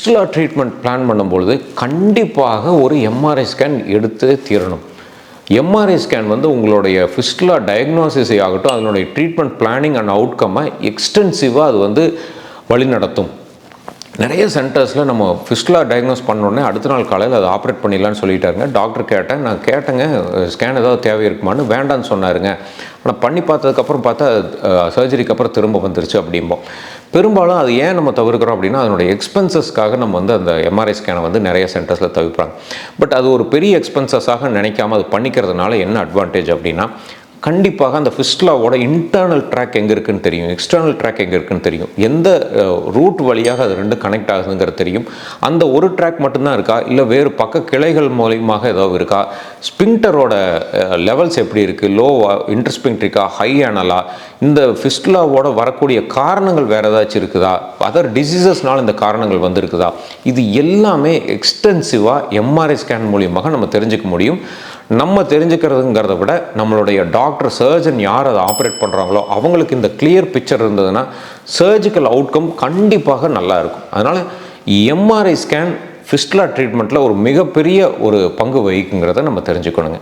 Fistula treatment plan பண்ணும்பொழுது கண்டிப்பாக ஒரு எம்ஆர்ஐ ஸ்கேன் எடுத்து தீரணும். எம்ஆர்ஐ ஸ்கேன் வந்து உங்களுடைய ஃபிஸ்டுலா டயக்னோசிஸை ஆகட்டும், அதனுடைய ட்ரீட்மெண்ட் பிளானிங் அண்ட் அவுட்கம்மை எக்ஸ்டென்சிவாக அது வந்து வழிநடத்தும். நிறைய சென்டர்ஸில் நம்ம ஃபிஸ்டுலா டயக்னோஸ் பண்ணோடனே அடுத்த நாள் காலையில் அதை ஆப்ரேட் பண்ணிடலான்னு சொல்லிட்டாருங்க. டாக்டர் கேட்டேன், நான் கேட்டேங்க ஸ்கேன் ஏதாவது தேவை இருக்குமான்னு. வேண்டான்னு சொன்னாருங்க. ஆனால் பண்ணி பார்த்ததுக்கப்புறம் பார்த்தா சர்ஜரிக்கு அப்புறம் திரும்ப வந்துருச்சு அப்படிம்போம். பெரும்பாலும் அது ஏன் நம்ம தவிர்க்கிறோம் அப்படின்னா, அதனுடைய எக்ஸ்பென்சஸ்க்காக நம்ம வந்து அந்த எம்ஆர்ஐ ஸ்கேனை வந்து நிறைய சென்டர்ஸில் தவிர்ப்பாங்க. பட் அது ஒரு பெரிய எக்ஸ்பென்சஸாக நினைக்காம அது பண்ணிக்கிறதுனால என்ன அட்வான்டேஜ் அப்படின்னா, கண்டிப்பாக அந்த ஃபிஸ்டுலாவோட இன்டர்னல் ட்ராக் எங்கே இருக்குன்னு தெரியும், எக்ஸ்டர்னல் ட்ராக் எங்கே இருக்குன்னு தெரியும், எந்த ரூட் வழியாக அது ரெண்டு கனெக்ட் ஆகுதுங்கிறது தெரியும். அந்த ஒரு ட்ராக் மட்டும்தான் இருக்கா, இல்லை வேறு பக்க கிளைகள் மூலியமாக ஏதாவது இருக்கா, ஸ்பிங்டரோட லெவல்ஸ் எப்படி இருக்குது, லோ இன்டர்ஸ்பிங்ட்ரிக்கா, ஹை ஆனலா, இந்த ஃபிஸ்டுலாவோட வரக்கூடிய காரணங்கள் வேறு ஏதாச்சும் இருக்குதா, அதர் டிசீசஸ்னால் இந்த காரணங்கள் வந்திருக்குதா, இது எல்லாமே எக்ஸ்டென்சிவாக எம்ஆர்ஐ ஸ்கேன் மூலியமாக நம்ம தெரிஞ்சுக்க முடியும். நம்ம தெரிஞ்சுக்கிறதுங்கிறத விட நம்மளுடைய டாக்டர், சர்ஜன் யார் அதை ஆப்ரேட் பண்ணுறாங்களோ அவங்களுக்கு இந்த கிளியர் பிக்சர் இருந்ததுன்னா சர்ஜிக்கல் அவுட்கம் கண்டிப்பாக நல்லா இருக்கும். அதனால் எம்ஆர்ஐ ஸ்கேன் ஃபிஸ்டுலா ட்ரீட்மெண்ட்டில் ஒரு மிகப்பெரிய ஒரு பங்கு வகிக்குங்கிறத நம்ம தெரிஞ்சுக்கணுங்க.